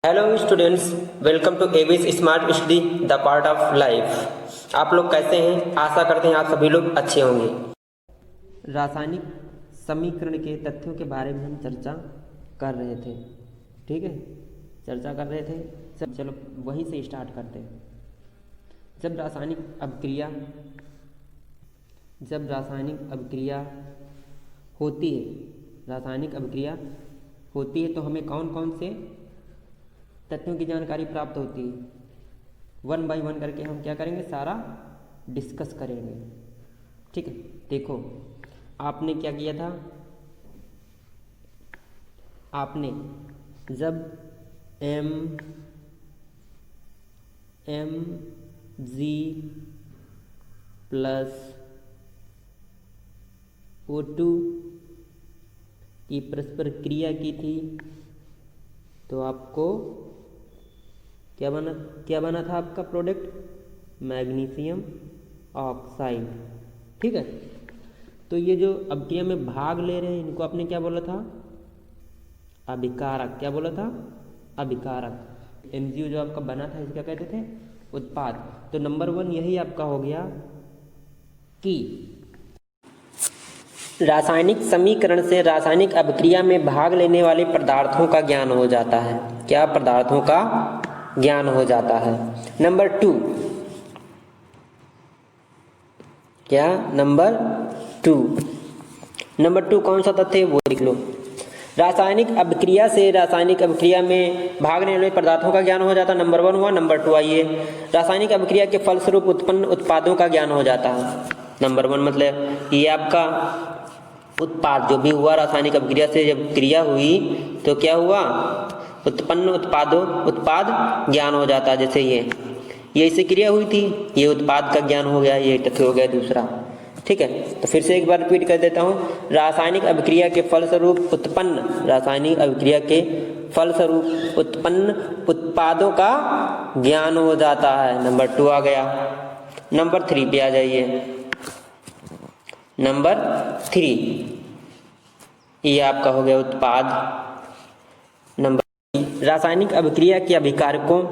Hello students, welcome to Avis smart study the part of life. आप लोग कैसे हैं? आशा करते हैं आप सभी लोग अच्छे होंगे। रासायनिक समीकरण के तथ्यों के बारे में हम चर्चा कर रहे थे। ठीक है, चर्चा कर रहे थे। चलो वहीं से स्टार्ट करते हैं। जब रासायनिक अभिक्रिया होती है तो हमें कौन कौन से तथ्यों की जानकारी प्राप्त होती है। 1 बाय 1 करके हम क्या करेंगे, सारा डिस्कस करेंगे। ठीक है, देखो आपने क्या किया था। आपने जब Mg प्लस O2 की परस्पर क्रिया की थी तो आपको क्या बना था आपका प्रोडक्ट, मैग्नीशियम ऑक्साइड। ठीक है, तो ये जो अभिक्रिया में भाग ले रहे हैं इनको आपने क्या बोला था, अभिकारक। क्या बोला था, अभिकारक। एमजीओ जो आपका बना था इसका कहते थे उत्पाद। तो नंबर 1 यही आपका हो गया कि रासायनिक समीकरण से रासायनिक अभिक्रिया में भाग लेने वाले पदार्थों का ज्ञान हो जाता है। क्या पदार्थों का ज्ञान हो जाता है। नंबर 2, क्या नंबर 2 कौन सा तथ्य है वो लिख लो। रासायनिक अभिक्रिया से रासायनिक अभिक्रिया में भाग लेने वाले पदार्थों का ज्ञान हो जाता है। नंबर 1 हुआ। नंबर 2 आइए, रासायनिक अभिक्रिया के फलस्वरूप उत्पन्न उत्पादों का ज्ञान हो जाता है। नंबर 1 मतलब ये आपका उत्पाद जो भी हुआ रासायनिक अभिक्रिया से जब क्रिया हुई तो क्या हुआ, उत्पन्न उत्पाद ज्ञान हो जाता है। जैसे ये इससे क्रिया हुई थी, ये उत्पाद का ज्ञान हो गया, ये तथ्य हो गया दूसरा। ठीक है, तो फिर से एक बार रिपीट कर देता हूँ। रासायनिक अभिक्रिया के फलस्वरूप उत्पन्न उत्पादों का ज्ञान हो जाता है। नंबर 2 आ गया। नंबर 3 पे आ जाइए। नंबर 3 ये आपका हो गया उत्पाद। नंबर रासायनिक अभिक्रिया के अभिकारकों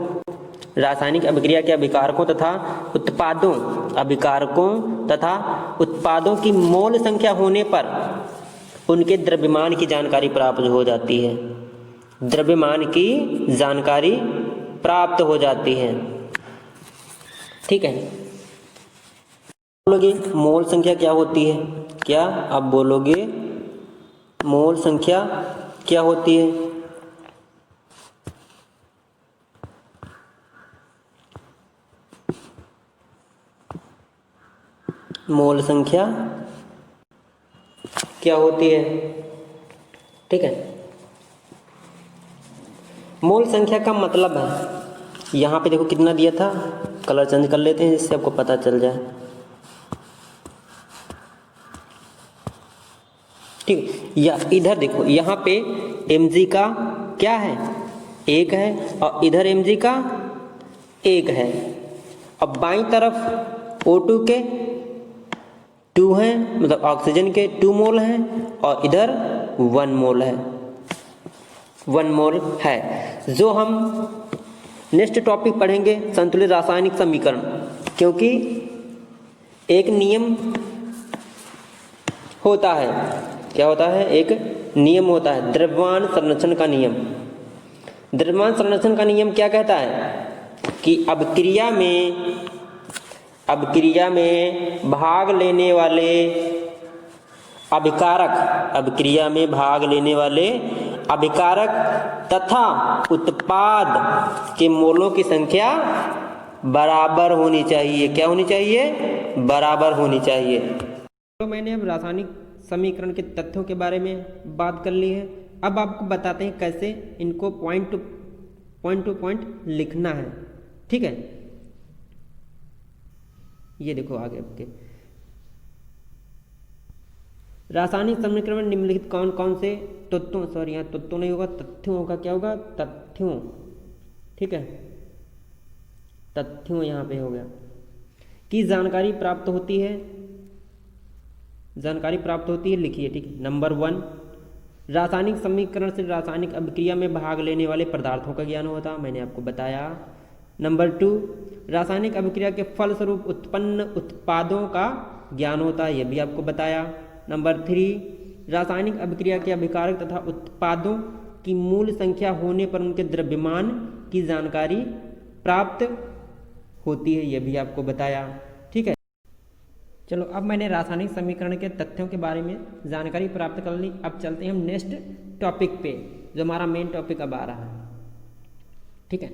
तथा उत्पादों की मोल संख्या होने पर उनके द्रव्यमान की जानकारी प्राप्त हो जाती है। ठीक है, बोलोगे मोल संख्या क्या होती है? क्या आप बोलोगे मोल संख्या क्या होती है? मोल संख्या क्या होती है? ठीक है, मोल संख्या का मतलब है, यहाँ पे देखो कितना दिया था, कलर चेंज कर लेते हैं जिससे आपको पता चल जाए। ठीक, या इधर देखो, यहाँ पे mg का क्या है, 1 है, और इधर mg का 1 है। अब बाईं तरफ O2 के 2 हैं, मतलब ऑक्सीजन के 2 मोल हैं, और इधर 1 मोल है। 1 मोल है। जो हम नेक्स्ट टॉपिक पढ़ेंगे संतुलित रासायनिक समीकरण, क्योंकि एक नियम होता है। क्या होता है? एक नियम होता है, द्रव्यमान संरक्षण का नियम। द्रव्यमान संरक्षण का नियम क्या कहता है कि अभिक्रिया में भाग लेने वाले अभिकारक तथा उत्पाद के मोलों की संख्या बराबर होनी चाहिए। क्या होनी चाहिए? बराबर होनी चाहिए। तो मैंने अब रासायनिक समीकरण के तथ्यों के बारे में बात कर ली है। अब आपको बताते हैं कैसे इनको पॉइंट टू पॉइंट लिखना है। ठीक है, ये देखो आगे आपके रासायनिक समीकरण में निम्नलिखित कौन कौन से तत्वों, यहाँ तत्वों नहीं होगा, तथ्यों होगा। क्या होगा? तथ्यों। ठीक है, तथ्यों यहाँ पे हो गया कि जानकारी प्राप्त होती है, लिखिए। ठीक है, नंबर 1 रासायनिक समीकरण से रासायनिक अभिक्रिया में भाग लेने वाले पदार्थों का ज्ञान होता, मैंने आपको बताया। नंबर 2, रासायनिक अभिक्रिया के फलस्वरूप उत्पन्न उत्पादों का ज्ञान होता है, यह भी आपको बताया। नंबर 3, रासायनिक अभिक्रिया के अभिकारक तथा उत्पादों की मूल संख्या होने पर उनके द्रव्यमान की जानकारी प्राप्त होती है, यह भी आपको बताया। ठीक है, चलो अब मैंने रासायनिक समीकरण के तथ्यों के बारे में जानकारी प्राप्त कर ली। अब चलते हैं हम नेक्स्ट टॉपिक पे, जो हमारा मेन टॉपिक अब आ रहा है। ठीक है,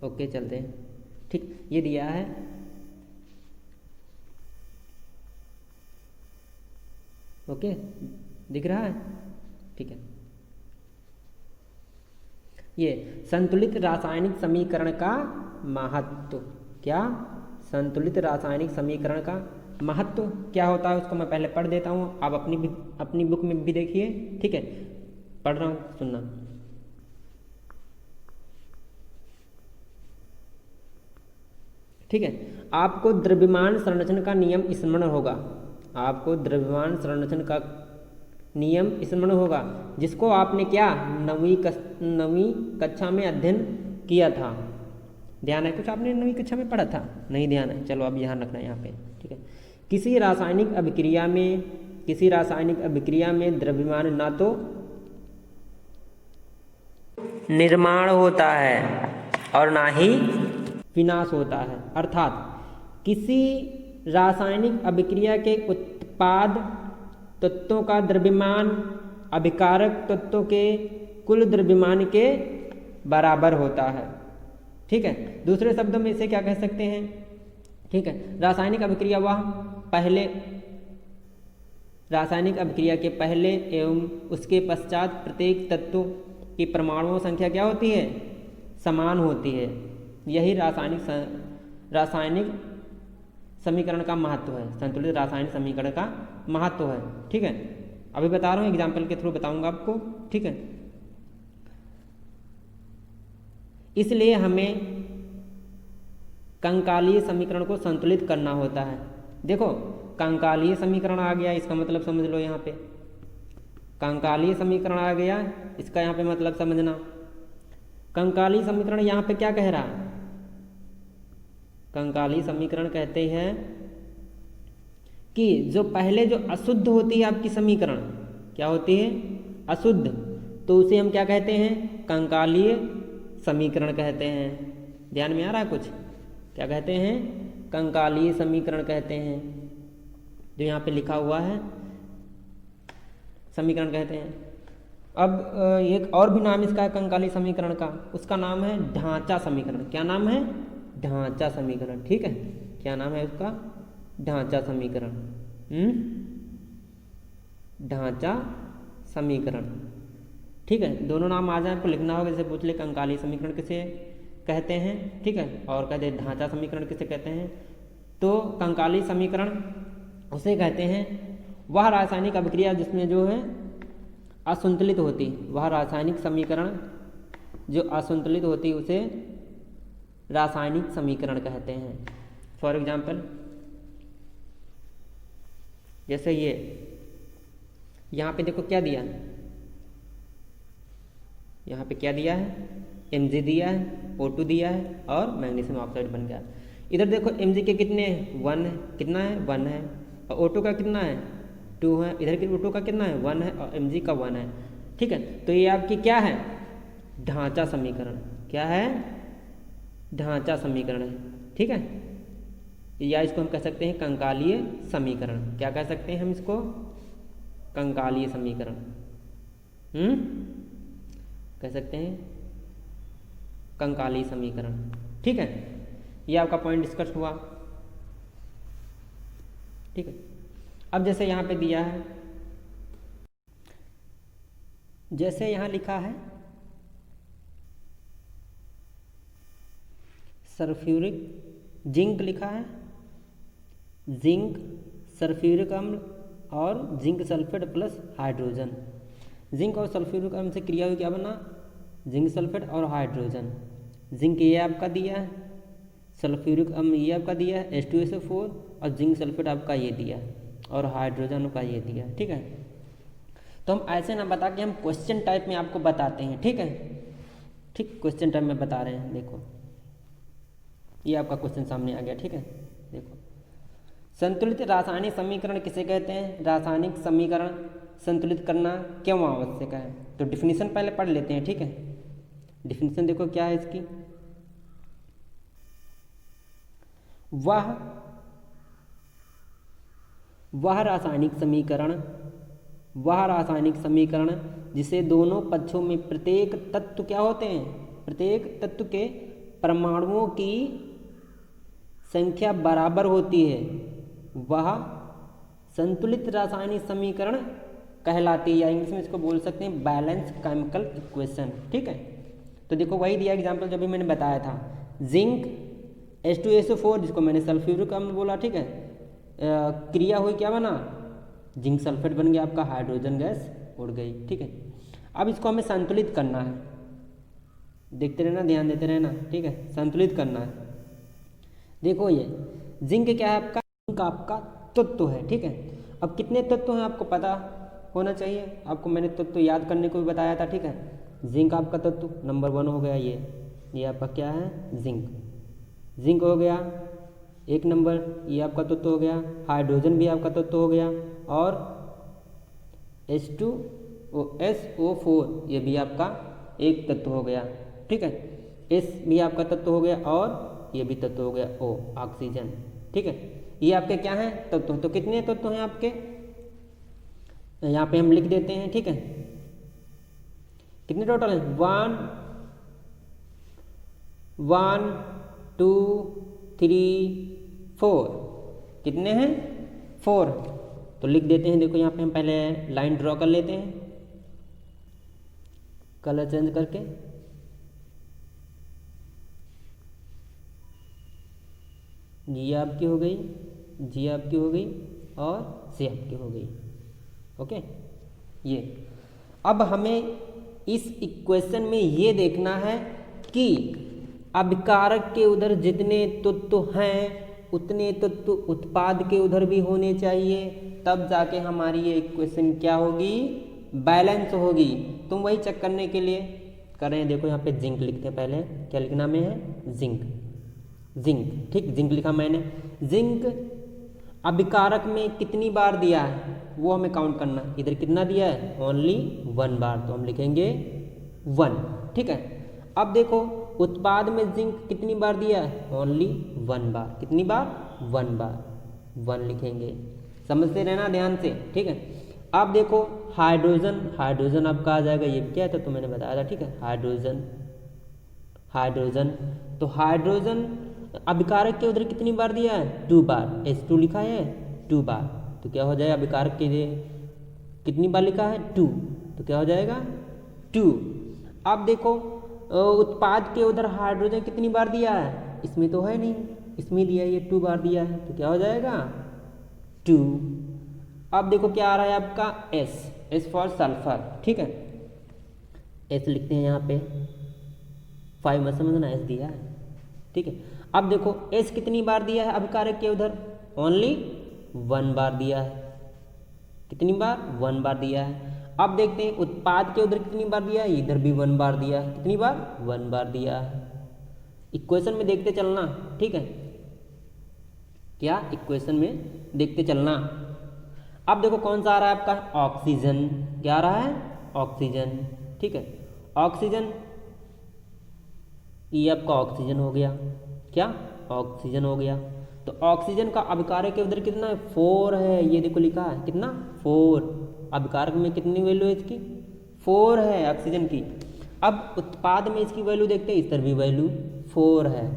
ओके चलते हैं। ठीक, ये दिया है ओके, दिख रहा है? ठीक है, ये संतुलित रासायनिक समीकरण का महत्व। क्या? संतुलित रासायनिक समीकरण का महत्व क्या होता है उसको मैं पहले पढ़ देता हूँ, आप अपनी बुक में भी देखिए। ठीक है, पढ़ रहा हूँ, सुनना। ठीक है, आपको द्रव्यमान संरक्षण का नियम स्मरण होगा। आपको द्रव्यमान संरक्षण का नियम स्मरण होगा, जिसको आपने क्या नवीं कक्षा में अध्ययन किया था। ध्यान है? कुछ आपने नवीं कक्षा में पढ़ा था? नहीं ध्यान है? चलो अब ध्यान रखना है यहाँ पे। ठीक है, किसी रासायनिक अभिक्रिया में द्रव्यमान ना तो निर्माण होता है और ना ही विनाश होता है। अर्थात किसी रासायनिक अभिक्रिया के उत्पाद तत्वों का द्रव्यमान अभिकारक तत्वों के कुल द्रव्यमान के बराबर होता है। ठीक है, दूसरे शब्दों में इसे क्या कह सकते हैं? ठीक है, रासायनिक अभिक्रिया के पहले एवं उसके पश्चात प्रत्येक तत्व की परमाणु संख्या क्या होती है? समान होती है। यही रासायनिक समीकरण का महत्व है, संतुलित रासायनिक समीकरण का महत्व है। ठीक है, अभी बता रहा हूँ, एग्जाम्पल के थ्रू बताऊंगा आपको। ठीक है, इसलिए हमें कंकालीय समीकरण को संतुलित करना होता है। देखो, कंकालीय समीकरण आ गया, इसका मतलब समझ लो। यहाँ पे कंकालीय समीकरण आ गया, इसका यहाँ पे मतलब समझना। कंकालीय समीकरण यहाँ पे क्या कह रहा है? कंकालीय समीकरण कहते हैं कि जो पहले जो अशुद्ध होती है आपकी समीकरण, क्या होती है? अशुद्ध, तो उसे हम क्या कहते हैं? कंकालीय समीकरण कहते हैं। ध्यान में आ रहा है कुछ? क्या कहते हैं? कंकालीय समीकरण कहते हैं। जो यहाँ पे लिखा हुआ है समीकरण कहते हैं। अब एक और भी नाम इसका है कंकालीय समीकरण का, उसका नाम है ढांचा समीकरण। क्या नाम है? ढांचा समीकरण। ठीक है, क्या नाम है उसका? ढांचा समीकरण। ढांचा समीकरण। ठीक है, दोनों नाम आ जाए आपको लिखना होगा। जैसे पूछ ले कंकालीय समीकरण किसे कहते हैं, ठीक है, और कहते हैं ढांचा समीकरण किसे कहते हैं। तो कंकालीय समीकरण उसे कहते हैं वह रासायनिक अभिक्रिया जिसमें जो है असंतुलित होती, वह रासायनिक समीकरण जो असंतुलित होती उसे रासायनिक समीकरण कहते हैं। फॉर एग्जाम्पल, जैसे ये यहाँ पे देखो क्या दिया, यहाँ पे क्या दिया है? Mg दिया है, O2 दिया है और मैग्नीशियम ऑक्साइड बन गया। इधर देखो Mg के कितने हैं? 1 है। कितना है? 1 है। और O2 का कितना है? 2 है। इधर के O2 का कितना है? 1 है और Mg का 1 है। ठीक है, तो ये आपकी क्या है? ढांचा समीकरण। क्या है? ढांचा समीकरण है। ठीक है, या इसको हम कह सकते हैं कंकालीय समीकरण। क्या कह सकते हैं हम इसको? कंकालीय समीकरण। कह सकते हैं कंकालीय समीकरण। ठीक है, ये आपका पॉइंट डिस्कस हुआ। ठीक है, अब जैसे यहाँ पे दिया है, जैसे यहाँ लिखा है सल्फ्यूरिक जिंक लिखा है, जिंक, सल्फ्यूरिक अम्ल और zinc sulphate plus hydrogen. Zinc और सल्फ्यूरिक अम्ल से क्रिया हुई, क्या बना? जिंक सल्फेट और हाइड्रोजन। जिंक ये आपका दिया है, सल्फ्यूरिक अम्ल ये आपका दिया है H2SO4 और जिंक सल्फेट आपका ये दिया है और हाइड्रोजन का ये दिया है। ठीक है, तो हम ऐसे ना बता के हम क्वेश्चन टाइप में आपको बताते हैं, ठीक है। ठीक, क्वेश्चन टाइप में बता रहे हैं। देखो ये आपका क्वेश्चन सामने आ गया, ठीक है। देखो, संतुलित रासायनिक समीकरण किसे कहते हैं? रासायनिक समीकरण संतुलित करना क्यों आवश्यक है? तो डिफिनीशन पहले पढ़ लेते हैं, ठीक है। डिफिनीशन देखो क्या है इसकी। वह रासायनिक समीकरण जिसे दोनों पक्षों में प्रत्येक तत्व क्या होते हैं? प्रत्येक तत्व के परमाणुओं की संख्या बराबर होती है, वह संतुलित रासायनिक समीकरण कहलाती है, या इंग्लिश में इसको बोल सकते हैं बैलेंस केमिकल इक्वेशन, ठीक है। तो देखो वही दिया एग्जाम्पल जो भी मैंने बताया था, जिंक H2SO4 जिसको मैंने सल्फ्यूरिक अम्ल बोला, ठीक है। क्रिया हुई, क्या बना? जिंक सल्फेट बन गया, आपका हाइड्रोजन गैस उड़ गई, ठीक है। अब इसको हमें संतुलित करना है, देखते रहना, ध्यान देते रहना, ठीक है। संतुलित करना है। देखो ये जिंक क्या है आपका? जिंक आपका तत्व है, ठीक है। अब कितने तत्व हैं आपको पता होना चाहिए, आपको मैंने तत्व याद करने को भी बताया था, ठीक है। जिंक आपका तत्व नंबर 1 हो गया, ये आपका क्या है? जिंक हो गया 1 नंबर, ये आपका तत्व हो गया। हाइड्रोजन भी आपका तत्व हो गया, और H2SO4 ये भी आपका एक तत्व हो गया, ठीक है। S भी आपका तत्व हो गया, और ये भी तत्व हो गया O, ऑक्सीजन, ठीक है। ये आपके क्या हैं? तत्व। तो कितने तत्व हैं आपके? यहाँ पे हम लिख देते हैं, ठीक है। कितने टोटल हैं? 1 2 3 4। कितने हैं? 4। तो लिख देते हैं। देखो यहाँ पे हम पहले लाइन ड्रॉ कर लेते हैं, कलर चेंज करके। जी आपकी हो गई, जी आपकी हो गई, और सी आपकी हो गई, ओके। ये अब हमें इस इक्वेशन में ये देखना है कि अभिकारक के उधर जितने तत्व हैं उतने तत्व उत्पाद के उधर भी होने चाहिए, तब जाके हमारी ये इक्वेशन क्या होगी? बैलेंस होगी। तुम वही चेक करने के लिए कर रहे हैं। देखो यहाँ पे जिंक लिखते हैं, पहले क्या लिखना में है? जिंक, ठीक, जिंक लिखा मैंने। जिंक अभिकारक में कितनी बार दिया है वो हमें काउंट करना। इधर कितना दिया है? ओनली 1 बार, तो हम लिखेंगे 1, ठीक है। अब देखो उत्पाद में जिंक कितनी बार दिया है? ओनली 1 बार। कितनी बार? 1 बार, 1 लिखेंगे। समझते रहना ध्यान से, ठीक है। अब देखो हाइड्रोजन आपका आ जाएगा, ये क्या है तो मैंने बताया था, ठीक है। हाइड्रोजन तो हाइड्रोजन अभिकारक के उधर कितनी बार दिया है? 2 बार। H2 लिखा है 2 बार, तो क्या हो जाएगा? अभिकारक के कितनी बार लिखा है? 2, तो क्या हो जाएगा? 2। अब देखो उत्पाद के उधर हाइड्रोजन कितनी बार दिया है? इसमें तो है नहीं, इसमें दिया है, ये 2 बार दिया है, तो क्या हो जाएगा? 2। अब देखो क्या आ रहा है आपका? S फॉर सल्फर, ठीक है। S लिखते हैं यहाँ पे, 5 मत समझना, S दिया है, ठीक है। अब देखो S कितनी बार दिया है अभिकारक के उधर? ओनली 1 बार दिया है। कितनी बार? 1 बार दिया है। अब देखते हैं उत्पाद के उधर कितनी बार दिया है? इधर भी 1 बार दिया है। कितनी बार? 1 बार दिया है। इक्वेशन में देखते चलना, ठीक है। क्या? इक्वेशन में देखते चलना। अब देखो कौन सा आ रहा है आपका? ऑक्सीजन। क्या आ रहा है? ऑक्सीजन, ठीक है। ऑक्सीजन, ये आपका ऑक्सीजन हो गया। क्या? ऑक्सीजन हो गया। तो ऑक्सीजन का अभिकारक के उधर कितना है? 4 है, ये देखो लिखा है कितना? 4। अभिकारक में कितनी वैल्यू है इसकी? 4 है ऑक्सीजन की। अब उत्पाद में इसकी वैल्यू देखते हैं, इधर भी वैल्यू 4 है,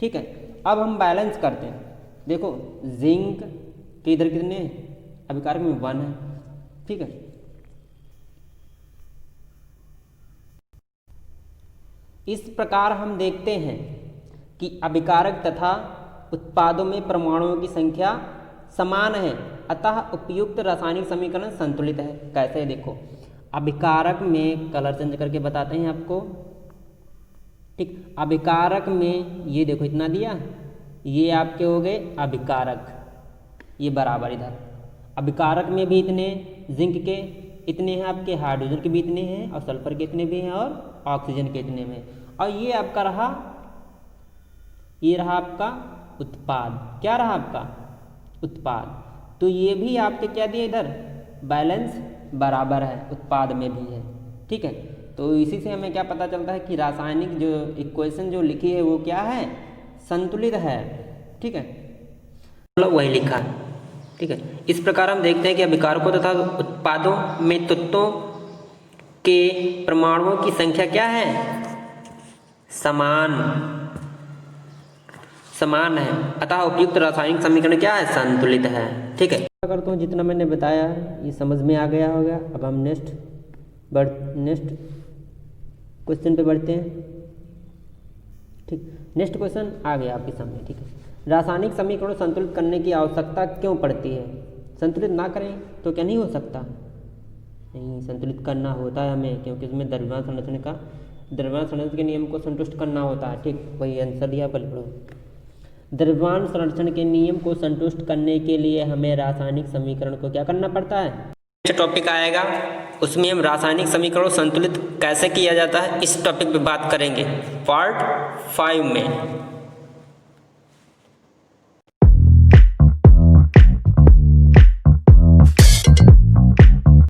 ठीक है। अब हम बैलेंस करते हैं। देखो जिंक के इधर कितने? अभिकारक में 1 है, ठीक है। इस प्रकार हम देखते हैं कि अभिकारक तथा उत्पादों में परमाणुओं की संख्या समान है, अतः उपयुक्त रासायनिक समीकरण संतुलित है। कैसे? देखो अभिकारक में, कलर चेंज करके बताते हैं आपको, ठीक। अभिकारक में ये देखो इतना दिया, ये आपके हो गए अभिकारक, ये बराबर इधर। अभिकारक में भी इतने जिंक के, इतने हैं आपके हाइड्रोजन के भी इतने हैं और सल्फर के इतने भी हैं और ऑक्सीजन के इतने में। और ये आपका रहा, ये रहा आपका उत्पाद। क्या रहा आपका? उत्पाद। तो ये भी आपके क्या दिए इधर, बैलेंस बराबर है, उत्पाद में भी है। ठीक है, तो इसी से हमें क्या पता चलता है कि रासायनिक जो इक्वेशन जो लिखी है वो क्या है, संतुलित है। ठीक है, मतलब वही लिखा है। ठीक है, इस प्रकार हम देखते हैं कि अभिकारकों तथा उत्पादों में तत्वों के परमाणुओं की संख्या क्या है, समान है, अतः उपयुक्त रासायनिक समीकरण क्या है, संतुलित है। ठीक है, क्या करता हूँ, जितना मैंने बताया ये समझ में आ गया होगा। अब हम नेक्स्ट क्वेश्चन पे बढ़ते हैं। ठीक, नेक्स्ट क्वेश्चन आ गया आपके सामने। ठीक है, रासायनिक समीकरण संतुलित करने की आवश्यकता क्यों पड़ती है? संतुलित ना करें तो क्या नहीं हो सकता? नहीं, संतुलित करना होता है हमें, क्योंकि उसमें द्रव्यमान संरक्षण के नियम को संतुष्ट करना होता है। ठीक, वही आंसर दिया, पहले पढ़ो। द्रव्यमान संरक्षण के नियम को संतुष्ट करने के लिए हमें रासायनिक समीकरण को क्या करना पड़ता है? नेक्स्ट टॉपिक आएगा, उसमें हम रासायनिक समीकरण को संतुलित कैसे किया जाता है, इस टॉपिक पे बात करेंगे पार्ट 5 में।